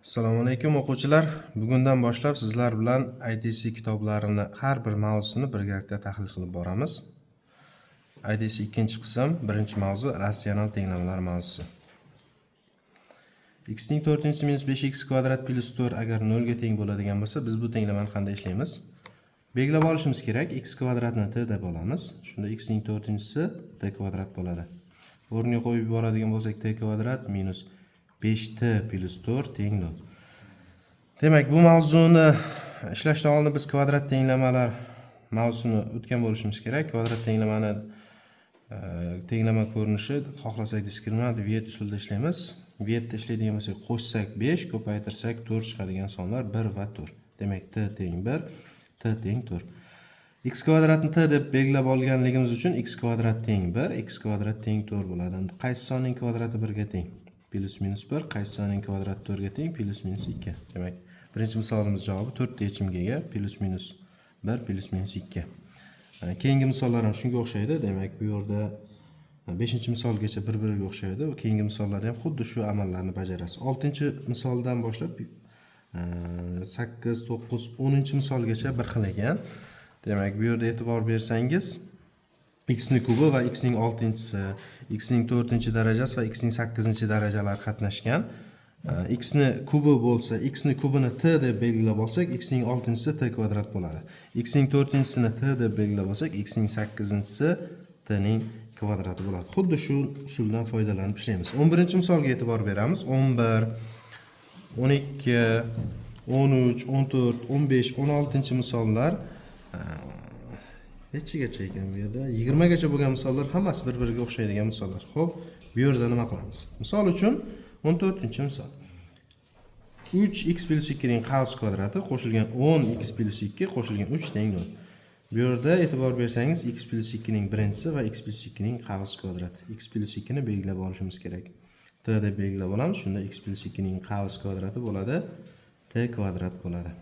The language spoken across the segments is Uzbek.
Assalomu alaykum o'quvchilar. Bugundan boshlab sizlar bilan IDC kitoblarini har bir mavzusini birgalikda tahlil qilib boramiz. IDC ikkinchi qism, birinchi mavzu ratsional tenglamalar mavzusi. X ning 4-si minus 5x kvadrat plus 4 agar 0 ga teng bo'ladigan bo'lsa, biz bu tenglamani qanday ishlaymiz? Belgilab olishimiz kerak. X kvadratni t deb olamiz. Shunda x ning 4-si t kvadrat bo'ladi. O'rniga qo'yib yuboradigan bo'lsak, t kvadrat minus 5t plus 4 teng 0. Demak, bu mavzuni ishlashdan oldin biz kvadrat tenglamalar mavzusini o'tgan bo'lishimiz kerak. Kvadrat tenglamani tenglama ko'rinishi xohlasak diskriminant Viet usulida ishlaymiz. Vietda ishlaydigan bo'lsak, qo'shsak 5, ko'paytirsak 4 chiqadigan sonlar 1 va 4. Demak, t teng 1, t teng 4. X kvadratni t deb belgilab olganligimiz uchun x kvadrat teng 1, x kvadrat teng 4 bo'ladi. Qaysi sonning kvadrati 1 ga teng? Plus minus 1, qaysi sonning kvadrati 4 ga teng? Plus minus 2. Demak, birinchi misolimiz javobi 4 ta yechimga ega, plus minus 1, plus minus 2. Keyingi misollar ham shunga o'xshaydi. Demak, bu yerda 5-misolgacha bir-biriga o'xshaydi. Va keyingi misollarda ham xuddi shu amallarni bajarasiz. 6-misoldan boshlab 8, 9, 10-misolgacha bir xil ekan. Demak, bu yerda e'tibor bersangiz, x ning kubi va x ning 6-si, x ning 4-darajasi va x ning 8-darajalari qatnashgan. X ni kubi bo'lsa, x ni kubini t deb belgilab olsak, x ning 6-si t kvadrat bo'ladi. X ning 4-sini t deb belgilab olsak, x ning 8-si t ning kvadrati bo'ladi. Xuddi shu usuldan foydalanib ishlaymiz. 11-misolga e'tibor beramiz. 11, 12, 13, 14, 15, 16-misollar nechigacha ekan bu yerda? 20 gacha bo'lgan misollar hammasi bir-biriga o'xshaydigan misollar. Xo'p, bu yerda nima qilamiz? Misol uchun 14-misol. 3x plus 2 ning qaus kvadrati qo'shilgan 10x plus 2 qo'shilgan 3 teng 0. Bu yerda e'tibor bersangiz, x plus 2 ning birinchisi va x plus 2 ning qaus kvadrati. X plus 2 ni belgilab olishimiz kerak. T deb belgilab olamiz. Shunda x plus 2 ning qaus kvadrati bo'ladi, t kvadrat bo'ladi.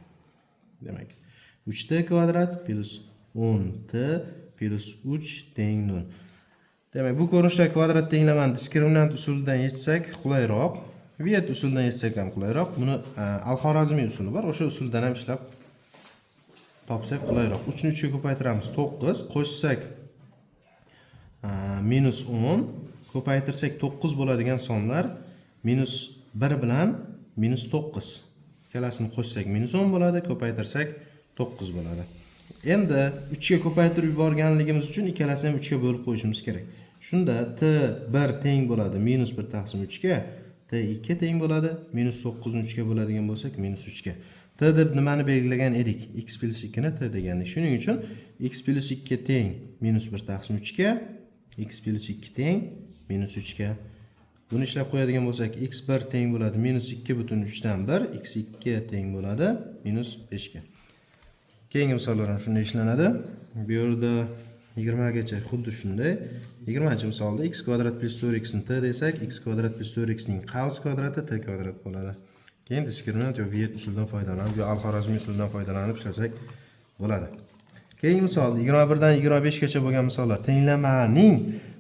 Demak, 3t kvadrat plus 10t plus 3 teng 0. Demak, bu ko'rinishda kvadrat tenglamani diskriminant usulidan yechsak qulayroq, Viet usulidan yechsak ham qulayroq. Buni Al-Xorazmiy usuli bor. O'sha usuldan ham ishlab topsak qulayroq. 3 ni 3 ga ko'paytiramiz 9, qo'shsak minus 10, ko'paytirsak 9 bo'ladigan sonlar minus 1 bilan minus 9. Ikkalasini qo'shsak minus 10 bo'ladi, ko'paytirsak 9 bo'ladi. Endi 3 ga ko'paytirib yuborganligimiz uchun ikkalasini ham 3 ga bo'lib qo'yishimiz kerak. Shunda t1 teng bo'ladi minus 1 taqsim 3 ga, t2 teng bo'ladi minus 9 ni 3 ga bo'ladigan bo'lsak minus 3 ga. T deb nimani belgilagan edik? X plus 2 ni t degandik. Shuning uchun x plus 2 teng minus 1 taqsim 3 ga, x plus 2 teng minus 3 ga. Buni ishlab qo'yadigan bo'lsak, x1 teng bo'ladi minus 2/3 dan 1, x2 teng bo'ladi minus 5 ga. Keyingi misollar ham shunday ishlanadi. Bu yerda 20 gacha xuddi shunday. 20-misolda x kvadrat plus 4x ni t desak, x kvadrat plus 4x ning qaus kvadrati t kvadrat bo'ladi. Keyin diskriminant yoki Viet usulidan foydalanib yoki Al-Xorazmiy usulidan foydalanib ishlasak bo'ladi. Keyingi misol 21 dan 25 gacha bo'lgan misollar. Tenglamaning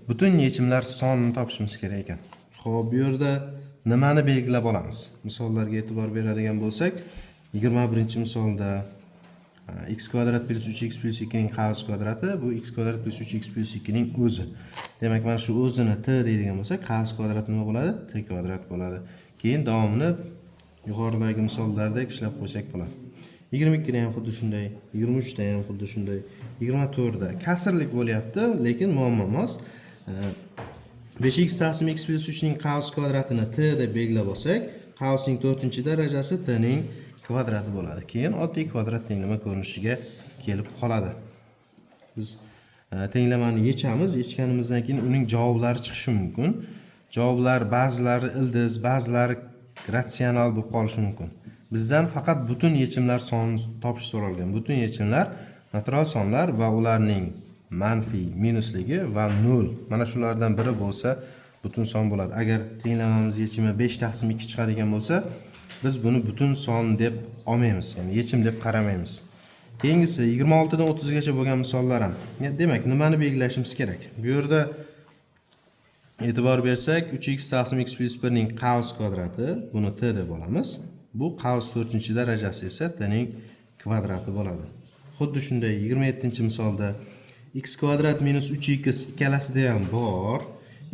butun yechimlar sonini topishimiz kerak ekan. Xo'p, bu yerda nimani belgilab olamiz? Misollarga e'tibor beradigan bo'lsak, 21-misolda x kvadrat plus 3x plus 2 ning qaus kvadrati, bu x kvadrat plus 3x plus 2 ning o'zi. Demak, mana shu o'zini t deydigan bo'lsak, qaus kvadrati nima bo'ladi? T kvadrat bo'ladi. Keyin davomini yuqoridagi misollardek ishlab qo'ysak bo'ladi. 22 da ham xuddi shunday, 23 da ham xuddi shunday, 24 da kasrlik bo'lyapti, lekin muammo emas. 5x taqsim x plus 3 ning qaus kvadratini t deb belgilab olsak, qausning 4-darajasi t ning kvadrati bo'ladi. Keyin oddiy kvadrat tenglama ko'rinishiga kelib qoladi. Biz tenglamani yechamiz, yechganimizdan keyin uning javoblari chiqishi mumkin. Javoblar ba'zilari ildiz, ba'zilari ratsional bo'lib qolishi mumkin. Bizdan faqat butun yechimlar sonini topish so'ralgan. Butun yechimlar natural sonlar va ularning manfiy, minusligi va 0. Mana shulardan biri bo'lsa butun son bo'ladi. Agar tenglamamiz yechimi 5 taqsim 2 chiqadigan bo'lsa, biz buni butun son deb olmaymiz, ya'ni yechim deb qaramaymiz. Keyingisi 26 dan 30 gacha bo'lgan misollar ham. Demak, nimani belgilashimiz kerak? Bu yerda e'tibor bersak, 3x taqsim x plus 1 ning qaus kvadrati, buni t deb olamiz. Bu qavs 4-darajasi esa t ning kvadrati bo'ladi. Xuddi shunday 27-misolda x kvadrat minus 3x ikkalasida ham bor.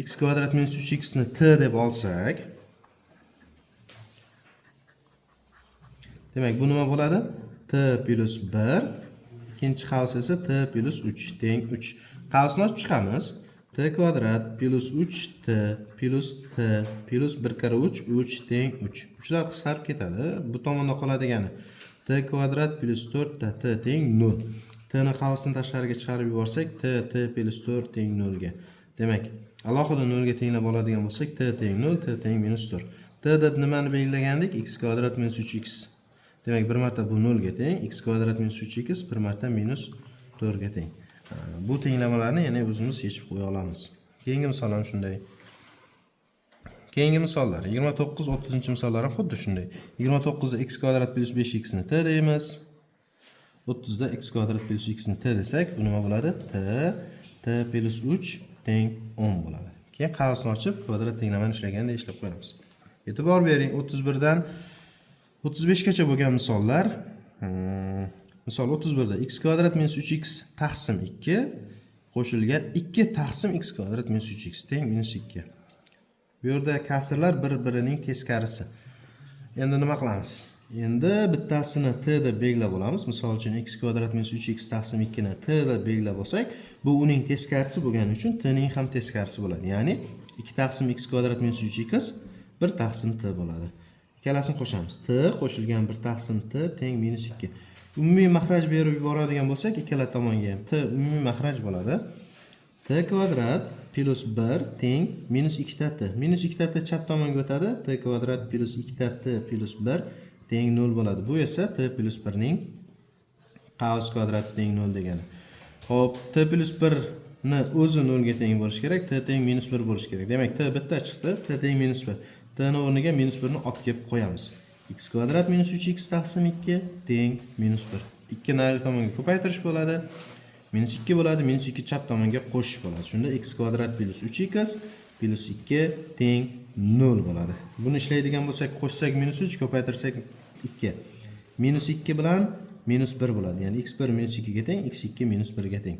X kvadrat minus 3x ni t deb olsak, demak bu nima bo'ladi? T plus 1, ikkinchi qavs esa t plus 3 teng 3. Qavsni ochib chiqamiz. T kvadrat plus 3t plus t plus 1 kare 3 3 teng 3. 3lar qisqarib ketadi. Bu tomonda qoladigani t kvadrat plus 4t t teng 0. T ni qavsini tashqariga chiqarib yuborsak, t plus 4 teng 0 ga. Demak, alohida 0 ga tenglab oladigan bo'lsak, t teng 0, t teng minus 4. T deb nimani belgilagandik? X kvadrat minus 3x. Demak, bir marta bu 0 ga teng, x kvadrat minus 3x bir marta minus 4 ga teng. Bu tenglamalarni yana o'zimiz yechib qo'ya olamiz. Keyingi misol ham shunday. Keyingi misollar 29, 30-misollar ham xuddi shunday. 29 da x kvadrat plus 5x ni t deymiz. 30 da x kvadrat plus x ni t desak, bu nima bo'ladi? T plus 3 teng 10 bo'ladi. Keyin qavsni ochib, kvadrat tenglamani ishlaganda ishlab qo'yamiz. E'tibor bering, 31 dan 35 gacha bo'lgan misollar. Misol 31 da x kvadrat minus 3x taqsim 2 qo'shilgan 2 taqsim x kvadrat minus 3x teng minus 2. Bu yerda kasrlar bir-birining teskarisi. Endi nima qilamiz? Endi bittasini t deb belgilab olamiz. Misol uchun x kvadrat minus 3x taqsim 2 ni t deb belgilab olsak, bu uning teskarisi bo'lgani uchun t ning ham teskarisi bo'ladi. Ya'ni 2 taqsim x kvadrat minus 3x 1 taqsim t bo'ladi. Ikkalasini qo'shamiz. T qo'shilgan 1 taqsim t teng minus 2. Umumiy makhraj berib yuboradigan bo'lsak, ikkala tomonga ham t umumiy makhraj bo'ladi. T kvadrat plus 1 teng minus 2 ta t. Minus 2 ta t chap tomonga o'tadi. T kvadrat plus 2 ta t plus 1 teng 0 bo'ladi. Bu esa t plus 1 ning qavs kvadrati teng 0 degani. Xo'p, t plus 1 ni o'zi 0 ga teng bo'lishi kerak, t teng minus 1 bo'lishi kerak. Demak, t bitta chiqdi, t teng minus 1. T ni o'rniga minus 1 ni olib kelib qo'yamiz. X kvadrat minus 3x taqsim 2 teng minus 1. 2 nari tomonga ko'paytirish bo'ladi. Minus 2 bo'ladi, minus 2 chap tomonga qo'shish bo'ladi. Shunda x kvadrat plus 3x plus 2 teng 0 bo'ladi. Buni ishlaydigan bo'lsak, qo'shsak minus 3, ko'paytirsak 2. Minus 2 bilan minus 1 bo'ladi. Ya'ni x1 minus 2 ga teng, x2 minus 1 ga teng.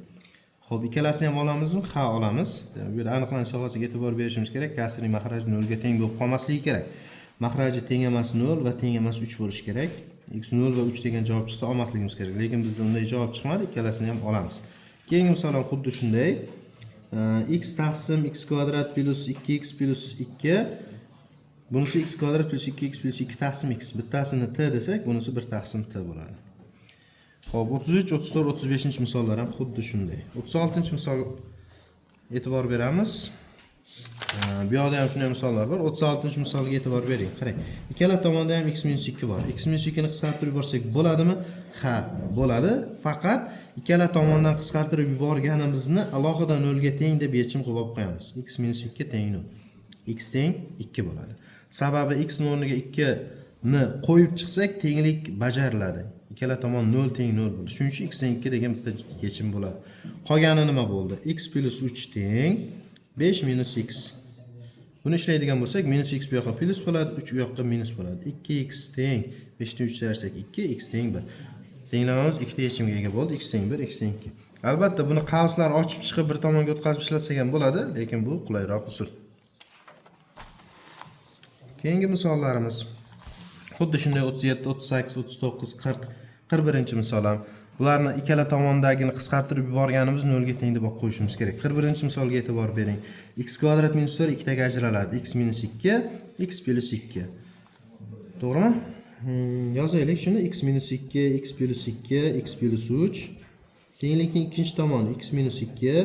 Xo'p, ikkalasini ham olamizmi? Ha, olamiz. Bu yerda aniqlanish olasiga e'tibor berishimiz kerak. Kasrning makraji 0 ga teng bo'lib qolmasligi kerak. Makraji teng emas 0 va teng emas 3 bo'lishi kerak. X 0 va 3 degan javob chiqsa olmasligimiz kerak. Lekin bizda unday javob chiqmadi, ikkalasini ham olamiz. Keyingi misol ham xuddi shunday. X taqsim x kvadrat plus 2x plus 2. Bunisi x kvadrat plus 2x plus 2 taqsim x. Bittasini t desak, bunisi 1 taqsim t bo'ladi. Xo'p, 33, 34, 35-misollar ham xuddi shunday. 36-misol e'tibor beramiz. Bu yoqda ham shunday misollar bor. 36-misolga e'tibor bering. Qarang. Ikkala tomonda ham x minus 2 bor. X minus 2 ni qisqartirib yuborsak bo'ladimi? Ha, bo'ladi. Faqat ikkala tomondan qisqartirib yuborganimizni alohida 0 ga teng deb yechim qilib olib qo'yamiz. X minus 2 teng 0. X teng 2 bo'ladi. Sababi x o'rniga 2 ni qo'yib chiqsak, tenglik bajariladi. Ikkala tomon 0 teng 0 bo'ldi. Shuning uchun x teng 2 degan bitta yechim bo'ladi. Qolgani nima bo'ldi? X plus 3 teng 5 minus x. Buni ishlaydigan bo'lsak, minus x bu yoqqa plus bo'ladi, 3 bu yoqqa minus bo'ladi. 2x teng 5 ni 3 darsak 2, x teng 1. Tenglamamiz ikkita yechimga ega bo'ldi. X teng 1, x teng 2. Albatta buni qavslar ochib chiqib bir tomonga o'tkazib ishlasak ham bo'ladi, lekin bu qulayroq usul. Keyingi misollarimiz xuddi shunday 37, 38, 39, 40, 41-misol ham. Bularni ikkala tomondagini qisqartirib yuborganimiz 0 ga teng deb qo'yishimiz kerak. 41-misolga e'tibor bering. X kvadrat minus 4 ikkitaga ajraladi. X minus 2, x plus 2. To'g'rimi? Yozaylik shuni. X minus 2, x plus 2, x plus 3. Tenglikning ikkinchi tomoni x minus 2.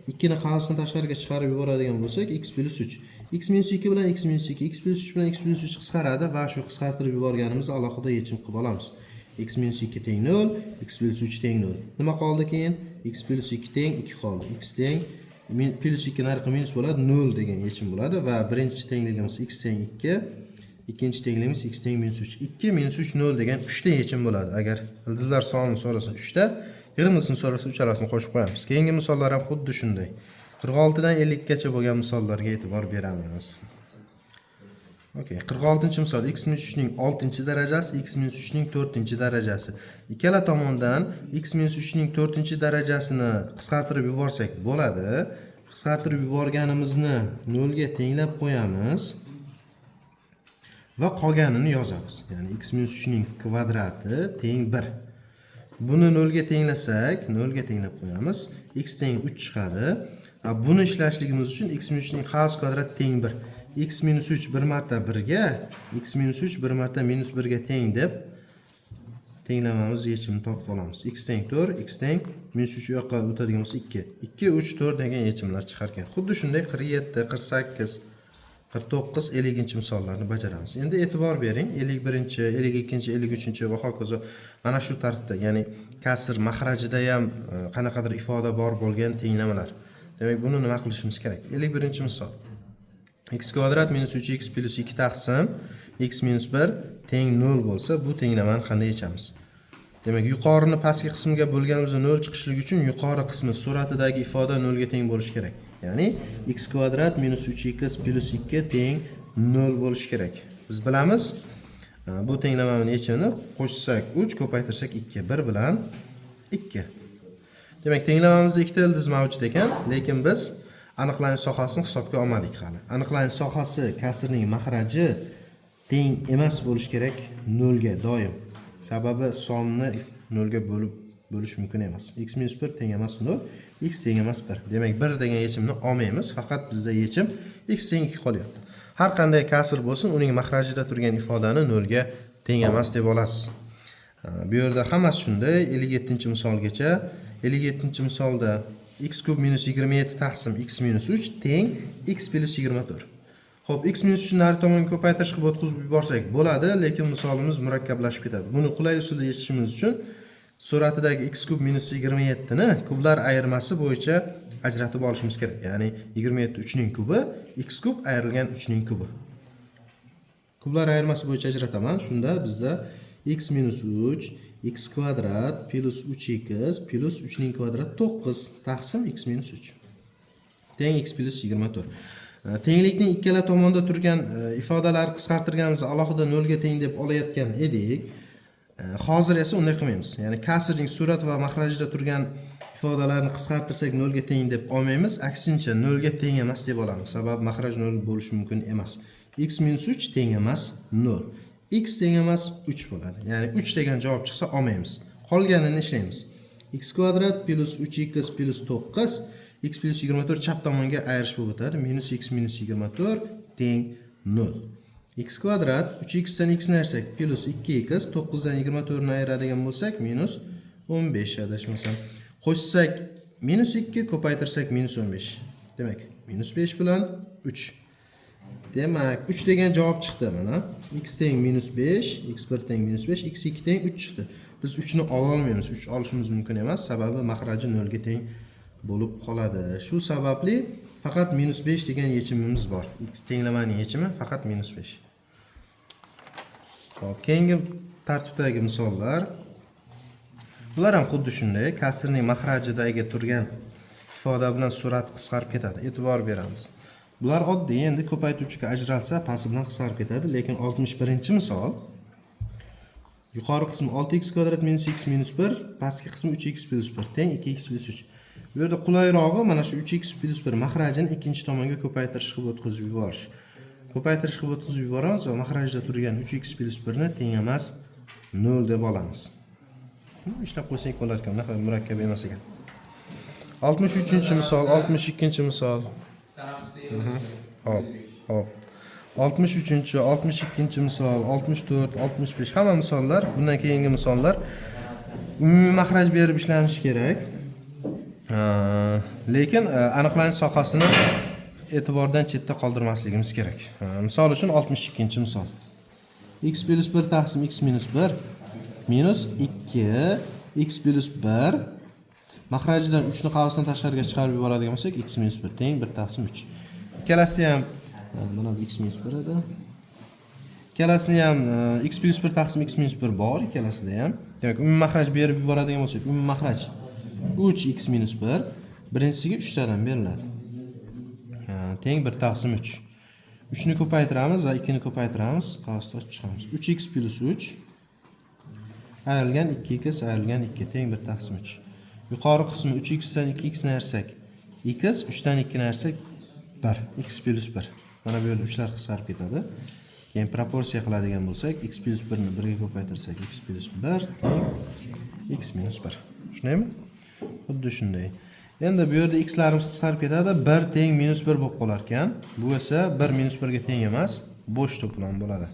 2 ni qavsini tashqariga chiqarib yuboradigan bo'lsak, x plus 3. X minus 2 bilan x minus 2, x plus 3 bilan x plus 3 qisqaradi va shu qisqartirib yuborganimizni alohida yechim qilib olamiz. X minus 2 teng 0, x plus 3 teng 0. Nima qoldi keyin? X plus 2 teng 2 qoldi. X teng plus 2 nariqi minus bo'ladi, 0 degan yechim bo'ladi va birinchi tengligimiz x teng 2, ikkinchi tengligimiz x teng minus 3. 2 minus 3 0 degan 3 ta yechim bo'ladi. Agar ildizlar sonini so'rasa 3 ta, yig'indisini so'rasa uchalasini qo'shib qo'yamiz. Keyingi misollar ham xuddi shunday. 46 dan 50 gacha bo'lgan misollarga e'tibor beramiz. Okay, 46 misol x minus 3 ning 6 darajasi, x minus 3 ning 4 darajasi. Ikkala tomondan x minus 3 ning 4 darajasini qisqartirib yuborsak bo'ladi. Qisqartirib yuborganimizni 0 ga tenglab qo'yamiz va qolganini yozamiz. Ya'ni x minus 3 ning kvadrati teng 1. Buni 0 ga tenglasak, 0 ga tenglab qo'yamiz. X teng 3 chiqadi. Buni ishlashligimiz uchun x minus 3 ning xavs kvadrati teng 1. X minus 3 bir marta 1 ga, x minus 3 bir marta minus 1 ga teng deb tenglamamiz yechimini topib olamiz. X teng 4, x teng minus 3 yoqqa o'tadigan bo'lsa 2. 2, 3, 4 degan yechimlar chiqar ekan. Xuddi shunday 47, 48, 49, 50 misollarni bajaramiz. Endi e'tibor bering, 51, 52, 53 va hokazo mana shu tartibda, ya'ni kasr mahrajida ham qanaqadir ifoda bor bo'lgan tenglamalar. Demak, buni nima qilishimiz kerak? 51 misol. X kvadrat minus 3x plus 2 taqsim x minus 1 teng 0 bo'lsa, bu tenglamani qanday yechamiz? Demak, yuqorini pastki qismiga bo'lganimizda 0 chiqishligi uchun yuqori qismi suratidagi ifoda 0 ga teng bo'lishi kerak. Ya'ni x kvadrat minus 3x plus 2 teng 0 bo'lishi kerak. Biz bilamiz, bu tenglamani yechimini qo'shsak 3, ko'paytirsak 2, 1 bilan 2. Demak, tenglamamizda ikkita ildiz mavjud ekan, lekin biz aniqlanish sohasini hisobga olmadik hali. Aniqlanish sohasi kasrning mahraji teng emas bo'lish kerak 0 ga doim. Sababi sonni 0 ga bo'lish mumkin emas. X minus 1 teng emas 0, x teng emas 1. Demak, 1 degan yechimni olmaymiz. Faqat bizda yechim x teng 2 qolyapti. Har qanday kasr bo'lsin, uning mahrajida turgan ifodani 0 ga teng emas deb olasiz. Bu yerda hammasi shunday. 57-misolgacha 57-misolda x kub minus 27 taqsim x minus 3 teng x plus 24. Xo'p, x minus 3 nari tomonga ko'paytirish qilib o'tkazib yuborsak bo'ladi, lekin misolimiz murakkablashib ketadi. Buni qulay usulda yechishimiz uchun suratidagi x kub minus 27 ni kublar ayirmasi bo'yicha ajratib olishimiz kerak. Ya'ni 27 3 ning kubi, x kub ayrilgan 3 ning kubi. Kublar ayirmasi bo'yicha ajrataman. Shunda bizda x minus 3 x kvadrat plus 3x plus 3 ning kvadrati 9 taqsim x minus 3 teng x plus 24. Tenglikning ikkala tomonda turgan ifodalarni qisqartirganimizda alohida 0 ga teng deb olayotgan edik. Hozir esa unday qilmaymiz. Ya'ni kasrning surat va mahrajida turgan ifodalarni qisqartirsak 0 ga teng deb olmaymiz, aksincha 0 ga teng emas deb olamiz. Sababi mahraj 0 bo'lishi mumkin emas. X minus 3 teng emas 0. X teng emas 3 bo'ladi. Ya'ni 3 degan javob chiqsa olmaymiz. Qolganini ishlaymiz. X kvadrat plus 3x plus 9 x plus 24 chap tomonga ayirish bo'lib o'tadi. Minus x minus 24 teng 0. X kvadrat 3x dan x ni ayirsak plus 2x 9 dan 24 ni ayiradigan bo'lsak minus 15 adashmasam. Qo'shsak minus 2, ko'paytirsak minus 15. Demak, minus 5 bilan 3. Demak, 3 degan javob chiqdi mana. X teng minus 5, x1 teng minus 5, x2 teng 3 chiqdi. Biz 3 ni ola olmaymiz. 3 olishimiz mumkin emas, sababi mahraji 0 ga teng bo'lib qoladi. Shu sababli faqat minus 5 degan yechimimiz bor. X tenglamaning yechimi faqat minus 5. Xo'p, keyingi tartibdagi misollar. Bular ham xuddi shunday, kasrning mahrajidagi turgan ifoda bilan surat qisqarib ketadi. E'tibor beramiz. Bular oddiy, endi ko'paytuvchiga ajralsa pasti bilan qisqarib ketadi, lekin 61-misol yuqori qismi 6x kvadrat minus x minus 1, pastki qismi 3x plus 1 teng 2x plus 3. Bu yerda qulayrog'i mana shu 3x plus 1 mahrajini ikkinchi tomonga ko'paytirish qilib o'tkazib yuborish. Ko'paytirish qilib o'tkazib yuboramiz va mahrajda turgan 3x plus 1 ni teng emas 0 deb olamiz. Ishlab qo'ysak bo'lar ekan, unaqa murakkab emas ekan. 63-misol, 62-misol. Hop. 63, 62-misol, 64, 65 hamma misollar, bundan keyingi misollar umumiy mahraj berib ishlanishi kerak. Lekin aniqlanish sohasini e'tibordan chetda qoldirmasligimiz kerak. Misol uchun 62-misol. X plus 1 taqsim x minus 1 minus 2 x plus 1 mahrajidan 3 ni qavsdan tashqariga chiqarib yuboradigan bo'lsak x minus 1 teng 1 taqsim 3. Ikkalasi ham mana bu x minus 1 edi. Ikkalasini ham x plus 1 taqsim x minus 1 bor ikkalasida ham. Demak, umumiy mahraj berib yuboradigan bo'lsak, umumiy mahraj 3x minus 1 birinchisiga 3 tadan beriladi. Teng 1 taqsim 3. 3 ni ko'paytiramiz va 2 ni ko'paytiramiz. Qavsni ochib chiqamiz. 3x plus 3 ayrilgan 2x ayrilgan 2 teng 1 taqsim 3. Yuqori qismi 3x dan 2x ni ayirsak x, 3 dan 2 ni ayirsak 1, x plus 1. Mana bu yerda 3lar qisqarib ketadi. Keyin proporsiya qiladigan bo'lsak, x plus 1 ni 1 ga ko'paytirsak x plus 1 teng x minus 1. Tushunaymi? Xuddi shunday. Endi bu yerda x larimiz qisqarib ketadi, 1 teng minus 1 bo'lib qolar ekan. Bu esa 1 minus 1 ga teng emas, bo'sh to'plam bo'ladi.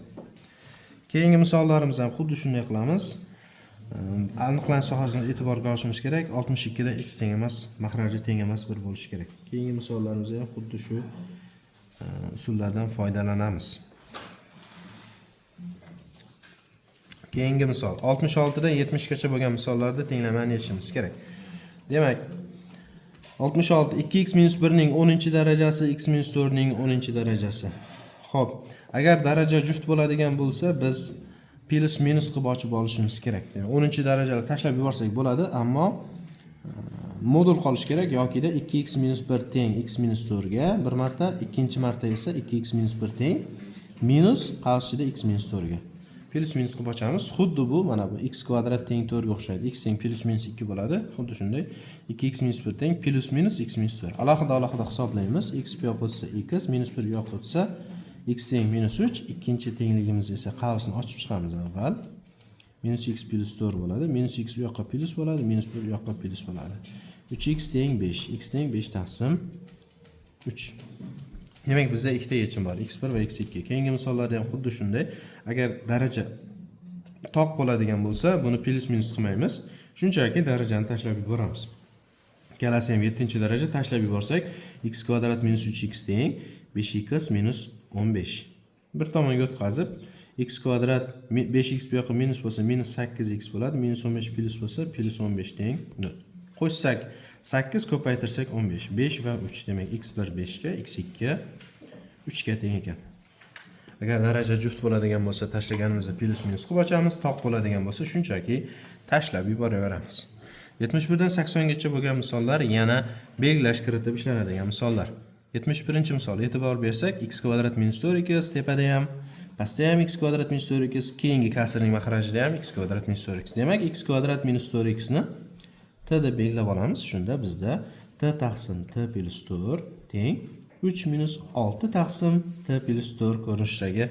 Keyingi misollarimiz ham xuddi shunday qilamiz. Aniqlanish sohasini e'tiborga olishimiz kerak. 62 da x teng emas, maxraji teng emas 1 bo'lishi kerak. Keyingi misollarimizda ham xuddi shu usullardan foydalanamiz. Keyingi misol 66 dan 70 gacha bo'lgan misollarda tenglamani yechishimiz kerak. Demak, 66 2x minus 1 ning 10-darajasi x minus 4 ning 10-darajasi. Xo'p, agar daraja juft bo'ladigan bo'lsa, biz plus minus qilib ochib olishimiz kerak. 10-darajani tashlab yuborsak bo'ladi, ammo modul qolish kerak yokida 2x minus 1 teng x minus 4 ga bir marta, ikkinchi marta esa 2x minus 1 teng minus qavsida x minus 4 ga. Plus minus qilib ochamiz. Xuddi bu mana bu x kvadrat teng 4 ga o'xshaydi. X teng plus minus 2 bo'ladi. Xuddi shunday 2x minus 1 teng plus minus x minus 4. Alohida hisoblaymiz. X bu yoqqa o'tsa x, minus 1 bu yoqqa o'tsa x teng minus 3. Ikkinchi tengligimiz esa qavsni ochib chiqamiz avval. Minus x plus 4 bo'ladi. Minus x bu yoqqa plus bo'ladi, minus 1 bu yoqqa plus bo'ladi. 3x teng 5. X teng 5 taqsim 3. Demak, bizda ikkita yechim bor, x1 va x2. Keyingi misollarda ham xuddi shunday. Agar daraja toq bo'ladigan bo'lsa, buni plus minus qilmaymiz. Shunchaki darajani tashlab yuboramiz. Kelasi ham 7-daraja tashlab yuborsak, x kvadrat minus 3x teng 5x minus 15. Bir tomonga o'tkazib, x kvadrat 5x bu yoqqa minus bo'lsa, minus 8x bo'ladi, minus 15 plus bo'lsa, plus 15 teng 0. Qo'shsak 8 ko'paytirsak 15. 5 va 3 demak x1 5 ga, x2 3 ga teng ekan. Agar daraja juft bo'ladigan bo'lsa, tashlaganimizda plus minus qilib ochamiz. Toq bo'ladigan bo'lsa, shunchaki tashlab yuboraveramiz. 71 dan 80 gacha bo'lgan misollar yana belgilash kiritib ishlanadigan misollar. 71-misol e'tibor bersak, x kvadrat minus 4x tepada ham, pastda ham x kvadrat minus 4x, keyingi kasrning maxrajida ham x kvadrat minus 4x. Demak, x kvadrat minus 4x ni t deb belgilab olamiz. Shunda bizda t taqsim t plus 4 teng 3 minus 6 taqsim t plus 4 ko'rinishidagi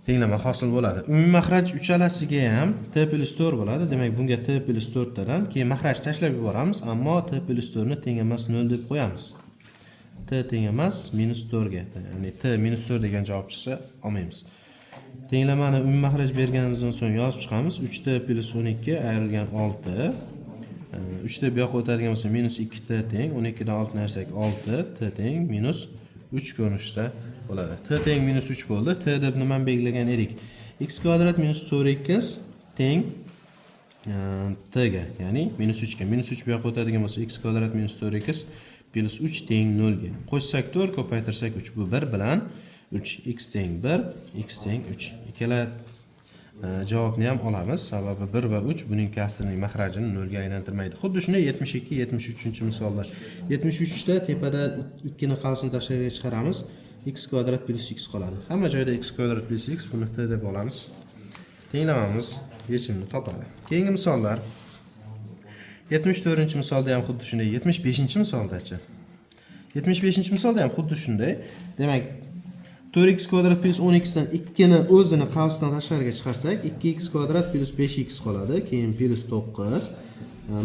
tenglama hosil bo'ladi. Umumiy maxraj uchalasiga ham t plus 4 bo'ladi. Demak, bunga t plus 4 tadan keyin maxraj tashlab yuboramiz, ammo t plus 4 ni teng emas 0 deb qo'yamiz. T teng emas minus 4 ga, ya'ni t minus 4 degan javob chiqsa olmaymiz. Tenglamani umumiy maxraj berganimizdan so'ng yozib chiqamiz. 3t plus 12 ayrilgan 6. 3 ta bu yoqqa o'tadigan bo'lsa minus 2t teng 12 dan 6 narsak 6 t teng minus 3 ko'rinishda bo'ladi. T teng minus 3 bo'ldi. T deb nimani belgilagan edik? X kvadrat minus 4x teng t ga, ya'ni minus 3 ga. Minus 3 bu yoqqa o'tadigan bo'lsa x kvadrat minus 4x plus 3 teng 0 ga. Qo'shsak 4, ko'paytirsak 3. Bu 1 bilan 3 x teng 1, x teng 3. Ikkala javobni ham olamiz. Sababi 1 va 3 buning kasrining maxrajini 0 ga aylantirmaydi. Xuddi shunday 72, 73-misollar. 73 da tepada 2 ni qavsini tashqariga chiqaramiz. X kvadrat plus x qoladi. Hamma joyda x kvadrat plus x buni t deb olamiz. Tenglamamiz yechimni topadi. Keyingi misollar 74-misolda ham xuddi shunday. 75-misoldachi. 75-misolda ham xuddi shunday. Demak, 4x kvadrat plus 10x dan 2 ni o'zini qavsdan tashqariga chiqarsak, 2x kvadrat plus 5x qoladi. Keyin plus 9.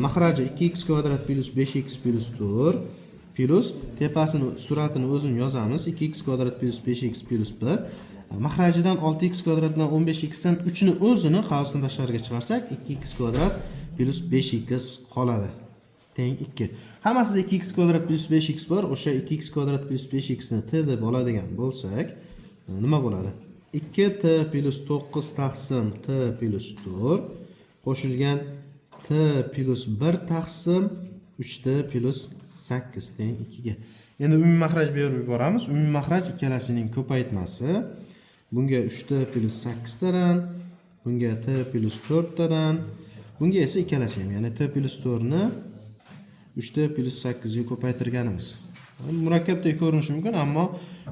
Maxraji 2x kvadrat plus 5x plus 4 plus tepasini suratini o'zini yozamiz. 2x kvadrat plus 5x plus 1. Maxrajidan 6x kvadratdan 15x dan 3 ni o'zini qavsdan tashqariga chiqarsak, 2x kvadrat plus 5x qoladi. Teng 2. Hammasida 2x kvadrat plus 5x bor. O'sha 2x kvadrat plus 5x ni t deb oladigan bo'lsak, nima bo'ladi? 2t plus 9 taqsim t plus 4 qo'shilgan t plus 1 taqsim 3t plus 8 teng 2 ga. Endi umumiy maxraj berib yuboramiz. Umumiy maxraj ikkalasining ko'paytmasi. Bunga 3t plus 8 tadan, bunga t plus 4 tadan, bunga esa ikkalasi ham, ya'ni t plus 4 ni 3t plus 8 ga ko'paytirganimiz. Murakkabdek ko'rinishi mumkin, ammo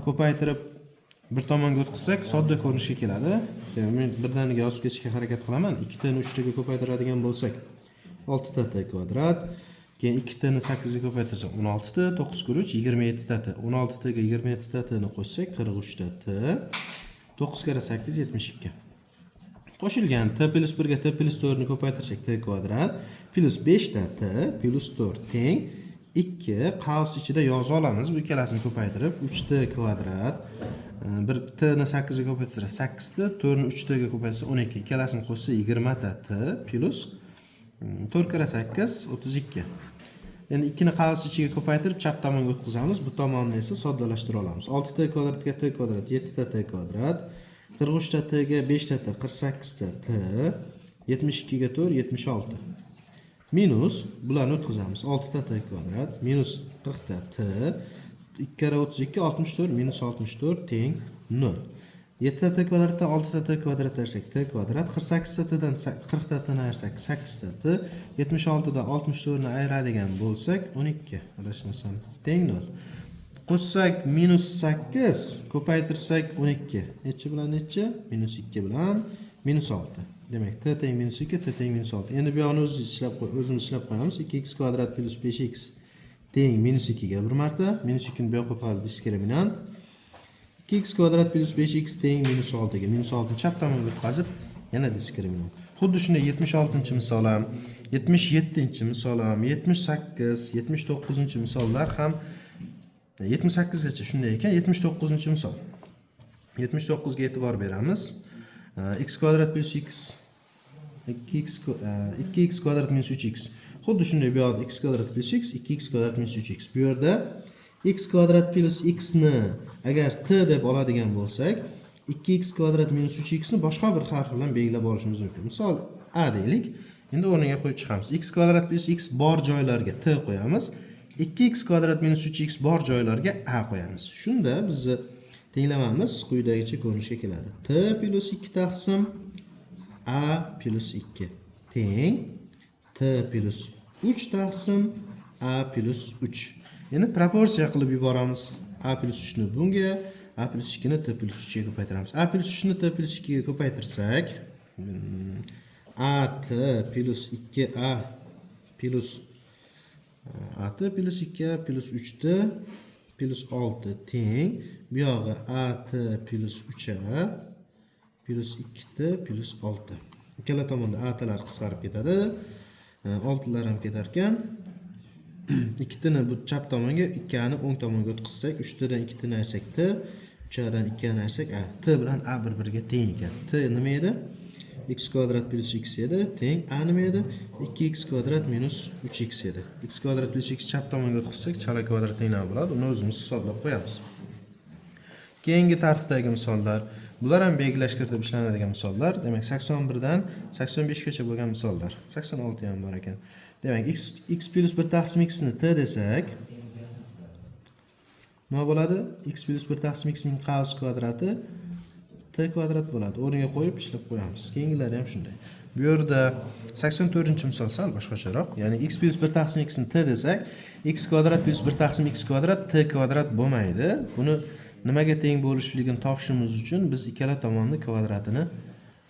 ko'paytirib bir tomonga o'tkazsak sodda ko'rinishga keladi. Men birdaniga yozib ketishga harakat qilaman. 2 tani 3 taga ko'paytiradigan bo'lsak 6 ta t kvadrat, keyin 2 tani 8 ga ko'paytirsak 16 ta, 9 kir 3 27 ta t. 16 taga 27 ta t ni qo'shsak 43 ta t. 9 kara 8 72. Qo'shilgan t plus 1 ga t plus 4 ni ko'paytirsak t kvadrat plus 5 ta t plus 4 teng 2 qavs ichida yozib olamiz. Bu ikkalasini ko'paytirib 3t kvadrat, bir t ni 8 ga ko'paytirsa 8 t, 4 ni 3t ga ko'paytirsa 12. Ikkalasini qo'shsa 20 ta t plus 4 kara 8 32. Endi 2 ni qavs ichiga ko'paytirib chap tomonga o'tkazamiz. Bu tomonni esa soddalashtirib olamiz. 6t kvadratga t kvadrat 7ta t kvadrat, 43 ta t ga 5 ta t 48 ta t, 72 ga 4 76. Minus bularni o'tkazamiz. 6 ta t kvadrat minus 40 ta t, 2 kara 32 64 minus 64 teng 0. 7 ta t kvadratdan 6 ta t kvadrat ayirsak t kvadrat, 48 ta t'dan 40 ta t'ni ayirsak 8 ta t, 76 dan 64 ni ayiradigan bo'lsak 12, adashmasam, teng 0. Qo'shsak minus 8, ko'paytirsak 12. Necha bilan necha? Minus 2 bilan minus 6. Demak, t teng minus 2, t teng minus 6. Endi bu yoqni o'zimiz ishlab qo'yamiz. 2x kvadrat plus 5x teng minus 2 ga bir marta. Minus 2 ni bu yoqqa qo'yamiz, diskriminant. 2x kvadrat plus 5x teng minus 6 ga. Minus 6 ni chap tomonga o'tkazib, yana diskriminant. Xuddi shunday 76-misol ham, 77-misol ham, 78, 79-misollar ham 78 gacha shunday ekan. 79-misol. 79 ga e'tibor beramiz. X kvadrat plus x 2x kvadrat minus 3x. Xuddi shunday bu yerda x kvadrat plus x 2x kvadrat minus 3x. Bu yerda x kvadrat plus x ni agar t deb oladigan bo'lsak, 2x kvadrat minus 3x ni boshqa bir harf bilan belgilab olishimiz mumkin. Misol a deylik. Endi o'rniga qo'yib chiqamiz. X kvadrat plus x bor joylarga t qo'yamiz. 2x kvadrat minus 3x bor joylarga a qo'yamiz. Shunda bizni tenglamamiz quyidagicha ko'rinishga keladi. T plus 2 taqsim a plus 2 teng t plus 3 taqsim a plus 3. Endi proporsiya qilib yuboramiz. A plus 3 ni bunga, a plus 2 ni t plus 3 ga ko'paytiramiz. A plus 3 ni t plus 2 ga ko'paytirsak, a t plus 2a plus a t plus 2a plus 3t plus 6 teng bu yog'i a t plus 3a plus 2t plus 6. Ikkala tomonda a t'lar qisqarib ketadi. 6'lar ham ketar ekan. 2 ni bu chap tomonga, 2 ni o'ng tomonga o'tkazsak, 3 dan 2 ni ayirsak t, 3 dan 2 ni ayirsak a. T bilan a bir-biriga teng ekan. T nima edi? X kvadrat plus x edi. Teng a nima edi? 2x kvadrat minus 3x edi. X kvadrat plus x chap tomonga o'tkazsak, chala kvadrat tenglar bo'ladi. Uni o'zimiz hisoblab qo'yamiz. Keyingi tartibdagi misollar, bular ham belgilash kiritib ishlanadigan misollar. Demak, 81 dan 85 gacha bo'lgan misollar. 86 ham bor ekan. Demak, x plus 1 taqsim x ni t desak, nima bo'ladi? X plus 1 taqsim x ning qavs kvadrati t kvadrat bo'ladi. O'rniga qo'yib ishlab qo'yamiz. Keyingilari ham shunday. Bu yerda 84-misol sal boshqacharoq. Ya'ni x plus 1 taqsim x ni t desak, x kvadrat plus 1 taqsim x kvadrat t kvadrat bo'lmaydi. Buni nimaga teng bo'lishligini topishimiz uchun biz ikkala tomonni kvadratini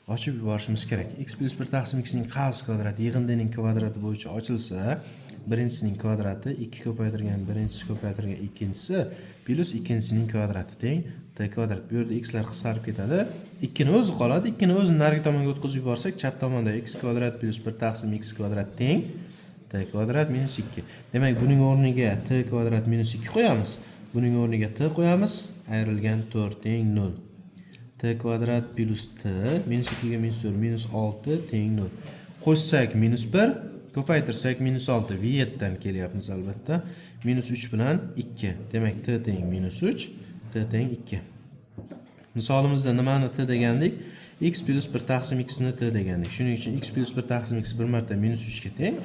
ochib yuborishimiz kerak. X plus 1 taqsim x ning qavs kvadrati yig'indining kvadrati bo'yicha ochilsa, birinchisining kvadrati 2 ko'paytirgan birinchisi ko'paytirgan ikkinchisi plus ikkinchisining kvadrati teng t kvadrat. Bu yerda x lar qisqarib ketadi. 2 ni o'zi qoladi. 2 ni o'zini narigi tomonga o'tkazib yuborsak, chap tomonda x kvadrat plus 1 taqsim x kvadrat teng t kvadrat minus 2. Demak, buning o'rniga t kvadrat minus 2 qo'yamiz. Buning o'rniga t qo'yamiz. Ayrilgan 4 teng 0. T kvadrat plus t minus 2 ga minus 4 minus 6 teng 0. Qo'shsak minus 1, ko'paytirsak minus 6. V7 dan kelyapmiz albatta. Minus 3 bilan 2. Demak, t teng minus 3, t teng 2. Misolimizda nimani t degandik? X plus 1 taqsim x ni t degandik. Shuning uchun x plus 1 taqsim x bir marta minus 3 ga teng.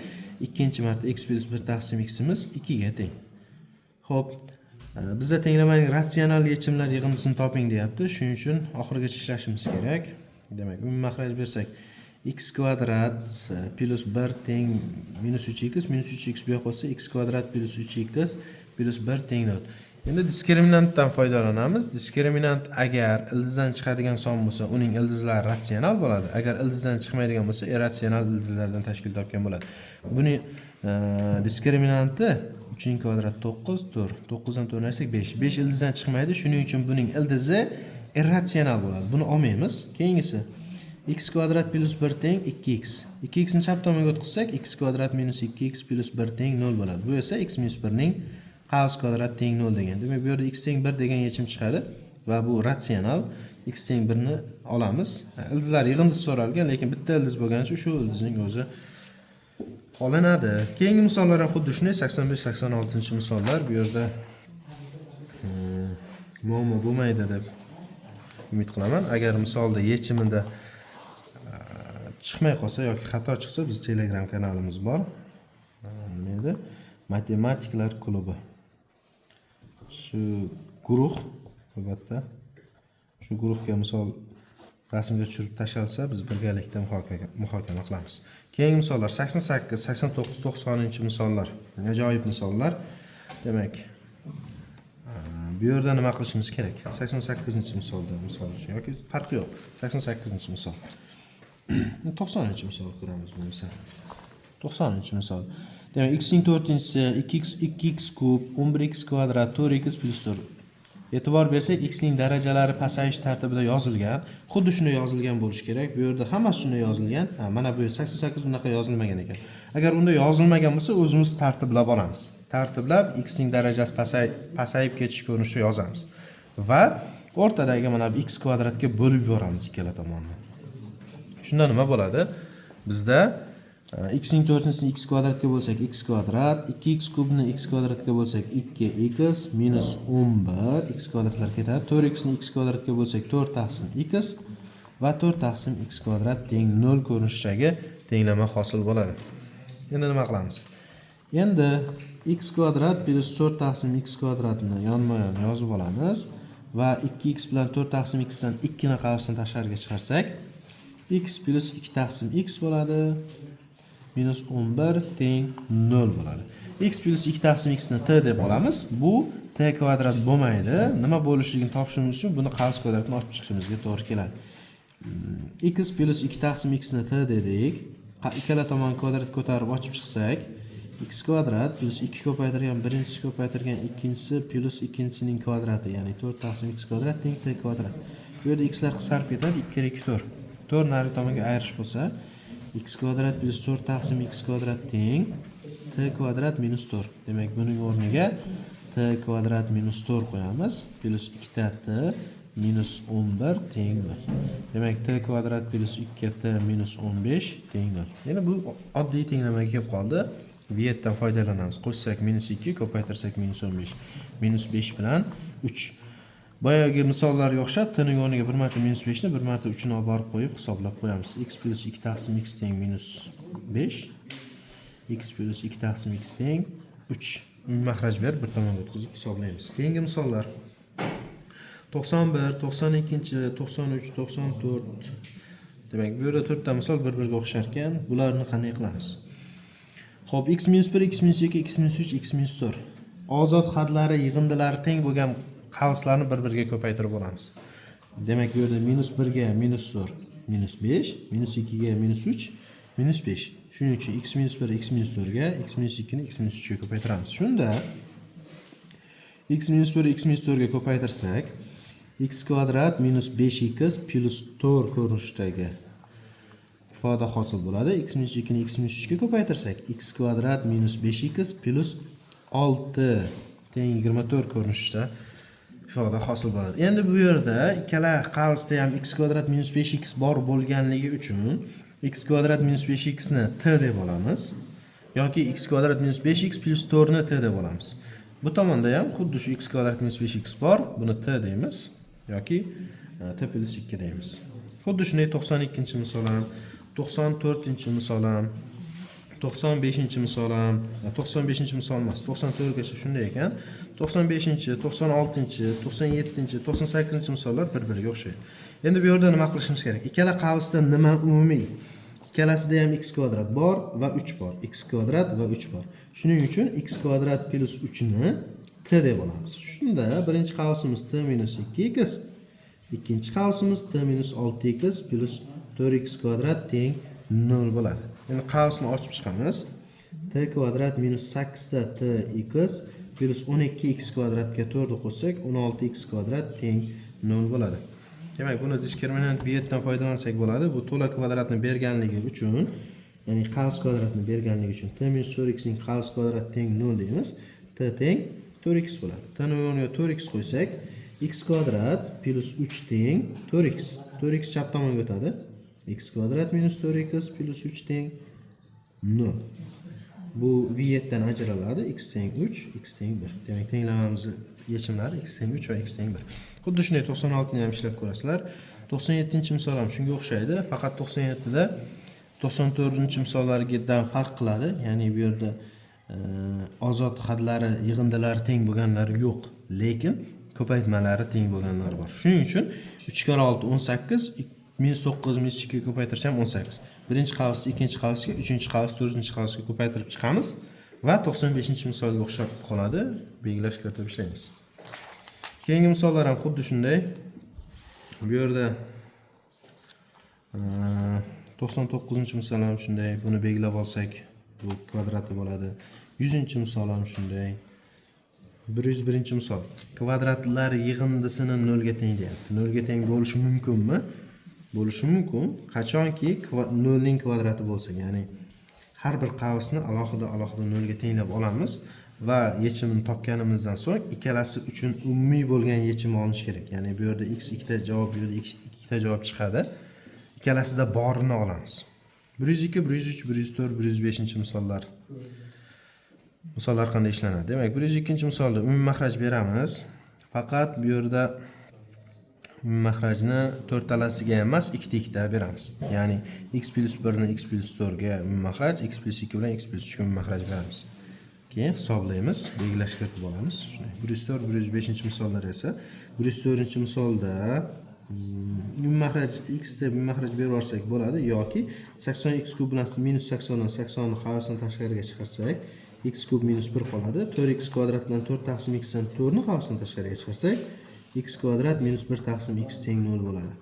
Ikkinchi marta x plus 1 taqsim x imiz 2 ga teng. Xo'p, bizda tenglamaning ratsional yechimlar yig'indisini toping deyapti. Shuning uchun oxirigacha ishlashimiz kerak. Demak, umumiy maxraj bersak, x kvadrat plus 1 teng minus 3x, minus 3x bu yoqqa olsa x kvadrat plus 3x plus 1 teng 0. Endi diskriminantdan foydalanamiz. Diskriminant agar ildizdan chiqadigan son bo'lsa, uning ildizlari ratsional bo'ladi. Agar ildizdan chiqmaydigan bo'lsa, irratsional ildizlardan tashkil topgan bo'ladi. Buni diskriminanti 3 kvadrat 9 4. 9 dan 4 narsak 5. 5 ildizdan chiqmaydi. Shuning uchun buning ildizi irratsional bo'ladi. Buni olmaymiz. Keyingisi x kvadrat plus 1 teng 2x. 2x ni chap tomonga o'tkazsak, x kvadrat minus 2x plus 1 teng 0 bo'ladi. Bu esa x minus 1 ning qavs kvadrat teng 0 degan. Demak, bu yerda x teng 1 degan yechim chiqadi va bu ratsional. X teng 1 ni olamiz. Ildizlar yig'indisi so'ralgan, lekin bitta ildiz bo'lgani uchun shu ildizning o'zi olinadi. Keyingi misollar ham xuddi shunday 85-86-misollar. Bu yerda muammo bo'lmaydi deb umid qilaman. Agar misolda yechimida chiqmay qolsa yoki xato chiqsa, biz Telegram kanalimiz bor. Nima edi? Matematiklar klubi. Shu guruh albatta shu guruhga misol rasmga tushirib tashalsa, biz birgalikda muhokama qilamiz. Keyingi misollar 88, 89, 90-misollar. Ajoyib misollar. Demak, bu yerda nima qilishimiz kerak? 88-misolda misol uchun yoki farqi yo'q. 88-misol. 90-misol ko'ramiz bo'lmasa. 90-misol. Demak, x ning 4-inchisi 2x kub 11x kvadrat 4x plus 4. E'tibor bersak, x ning darajalari pasayish tartibida yozilgan. Xuddi shunday yozilgan bo'lishi kerak. Bu yerda hammasi shunday yozilgan. Mana bu 88 bunaqa yozilmagan ekan. Agar unda yozilmagan bo'lsa, o'zimiz tartiblab olamiz. Tartiblab x ning darajasi pasayib ketish ko'rinishida yozamiz. Va o'rtadagi mana bu x kvadratga bo'lib yuboramiz ikkala tomonni. Shunda nima bo'ladi? Bizda x ning 4-ni x kvadratga bo'lsak x kvadrat, 2x kubni x kvadratga bo'lsak 2x minus 11 x kvadratlar ketadi. 4x ni x kvadratga bo'lsak 4 taqsim x va 4 taqsim x kvadrat teng 0 ko'rinishidagi tenglama hosil bo'ladi. Endi nima qilamiz? Endi x kvadrat plus 4 taqsim x kvadratni yonma-yon yozib olamiz va 2x bilan 4 taqsim x dan 2 ni qavsdan tashqariga chiqarsak, x plus 2 taqsim x bo'ladi. Minus 11 teng 0 bo'ladi. X plus 2 taqsim x ni t deb olamiz. Bu t kvadrat bo'lmaydi. Nima bo'lishligini topishimiz uchun buni qavs kvadratini ochib chiqishimizga to'g'ri keladi. X plus 2 taqsim x ni t dedik. Ikkala tomon kvadrat ko'tarib ochib chiqsak, x kvadrat plus 2 ko'paytirgan birinchisi ko'paytirgan ikkinchisi plus ikkinchisining kvadrati, ya'ni 4 taqsim x kvadrat teng t kvadrat. Bu yerda x lar qisqarib ketadi, 2 kere 2 4. 4 nari tomonga ayirish bo'lsa, x kvadrat plus 4 taqsim x kvadrat teng t kvadrat minus 4. Demak, buning o'rniga t kvadrat minus 4 qo'yamiz. Plus 2 ta t minus 11 teng 0. Demak, t kvadrat plus 2 t minus 15 teng 0. Yana bu oddiy tenglamaga kelib qoldi. Bu yerdan foydalanamiz. Qo'shsak minus 2, ko'paytirsak minus 15. Minus 5 bilan 3. Boyagi misollarga o'xshab t-ning o'rniga bir marta minus 5 ni bir marta 3 ni olib borib qo'yib hisoblab qo'yamiz. X plus 2 taqsim x teng minus 5. X plus 2 taqsim x teng 3. Mahraj berib bir tomonga o'tkazib hisoblaymiz. Keyingi misollar 91, 92, 93, 94. Demak, bu yerda 4 ta misol bir-biriga o'xshar ekan. Bularni qanday qilamiz? Xo'p, x minus 1, x minus 2, x minus 3, x minus 4. Ozod hadlari yig'indilari teng bo'lgan qavslarni bir-biriga ko'paytirib olamiz. Demak, bu yerda minus 1 ga minus 4, minus 5, minus 2 ga minus 3, minus 5. Shuning uchun x minus 1, x minus 4 ga, x minus 2 ni x minus 3 ga ko'paytiramiz. Shunda x minus 1, x minus 4 ga ko'paytirsak, x kvadrat minus 5x plus 4 ko'rinishidagi ifoda hosil bo'ladi. X minus 2 ni x minus 3 ga ko'paytirsak, x kvadrat minus 5x plus 6 teng 24 ko'rinishida ifoda hosil bo'ladi. Endi bu yerda ikkala qavsda ham x kvadrat minus 5x bor bo'lganligi uchun x kvadrat minus 5x ni t deb olamiz yoki x kvadrat minus 5x plus 4 ni t deb olamiz. Bu tomonda ham xuddi shu x kvadrat minus 5x bor, buni t deymiz yoki t plus 2 deymiz. Xuddi shunday 92-misol ham, 94-misol ham, 95-misol ham, 95-misol emas, 94gacha shunday ekan. 95-96, 97, 98-misollar bir-biriga o'xshaydi. Endi bu yerda nima qilishimiz kerak? Ikkala qavsda nima umumiy? Ikkalasida ham x kvadrat bor va 3 bor. X kvadrat va 3 bor. Shuning uchun x kvadrat plus 3 ni t deb olamiz. Shunda birinchi qavsimiz t minus 2x, ikkinchi qavsimiz t minus 6x plus 4x kvadrat teng 0 bo'ladi. Endi qavsni ochib chiqamiz. T kvadrat minus 8 ta tx plus 12x kvadratga 4 ni qo'shsak 16x kvadrat teng 0 bo'ladi. Demak, buni diskriminant buyetdan foydalansak bo'ladi. Bu to'la kvadratni berganligi uchun, ya'ni qavs kvadratni berganligi uchun t minus 4x ning qavs kvadrat teng 0 deymiz. T teng 4x bo'ladi. T ning o'rniga 4x qo'ysak, x kvadrat plus 3 teng 4x. 4x chap tomonga o'tadi. X kvadrat minus 4x plus 3 teng 0. Bu v7dan ajraladi. X teng 3, x teng 1. Demak, tenglamamiz yechimlari x teng 3 va x teng 1. Xuddi shunday 96 ni ham ishlab ko'rasizlar. 97-misol ham shunga o'xshaydi. Faqat 97 da 94-misollardan farq qiladi. Ya'ni bu yerda ozod hadlari, yig'indilari teng bo'lganlari yo'q, lekin ko'paytmalari teng bo'lganlari bor. Shuning uchun 3 kare 6 18, minus 9 minus 2 ga ko'paytirsam 18. Birinchi qavsni ikkinchi qavsga, uchinchi qavs to'rtinchi qavsga ko'paytirib chiqamiz va 95-misolga o'xshab qoladi. Belgilash kiritib ishlaymiz. Keyingi misollar ham xuddi shunday. Bu yerda 99-misol ham shunday. Buni belgilab olsak, bu kvadrati bo'ladi. 100-misol ham shunday. 101-misol. Kvadratlar yig'indisini 0 ga teng deyapti. 0 ga teng bo'lishi mumkinmi? Bo'lishi mumkin. Qachonki 0 ning kvadrati bo'lsa, ya'ni har bir qavsni alohida 0 ga tenglab olamiz va yechimini topganimizdan so'ng ikkalasi uchun umumiy bo'lgan yechimni olish kerak. Ya'ni bu yerda x ikkita javob, bu yerda x ikkita javob chiqadi. Ikkalasida borini olamiz. 102, 103, 104, 105-misollar. Misollar qanday ishlanadi? Demak, 102-misolda umumiy maxraj beramiz. Faqat bu yerda umumiy maxrajni to'rtalasiga emas, ikkita beramiz. Ya'ni x plus 1 ni x plus 4 ga umumiy maxraj, x plus 2 bilan x plus 3 ga umumiy maxraj beramiz. Keyin hisoblaymiz, belgilashga kiritib olamiz. Shunday. 104, 105-misollar esa 104-misolda umumiy maxraj x deb umumiy maxraj berib yuborsak bo'ladi yoki 80x kub bilan minus 80 dan 80 ni qavsini tashqariga chiqarsak, x kub minus 1 qoladi. 4x kvadrat bilan 4 taqsim x dan 4 ni qavsini tashqariga chiqarsak, x kvadrat minus 1 taqsim x teng 0 bo'ladi.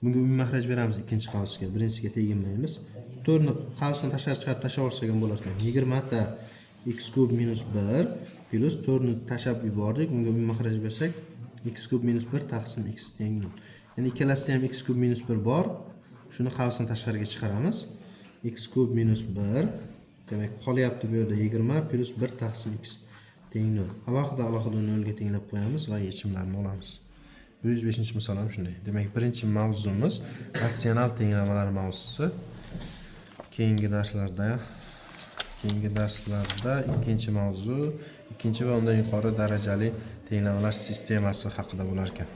Bunga umumiy maxraj beramiz ikkinchi qavsga, birinchisiga teginmaymiz. 4 ni qavsini tashqariga chiqarib tashlab olsak ham bo'lar ekan. 20 ta x kub minus 1 plus 4 ni tashlab yubordik. Bunga umumiy maxraj bersak, x kub minus 1 taqsim x teng 0. Ya'ni ikkalasida ham x kub minus 1 bor. Shuni qavsini tashqariga chiqaramiz. X kub minus 1, demak qolyapti bu yerda 20 plus 1 taqsim x teng 0. Alohida 0 ga tenglab qo'yamiz va yechimlarni olamiz. 105-misol ham shunday. Demak, birinchi mavzumiz ratsional tenglamalar mavzusi. Keyingi darslarda ikkinchi mavzu, ikkinchi va undan yuqori darajali tenglamalar sistemasi haqida bo'lar ekan.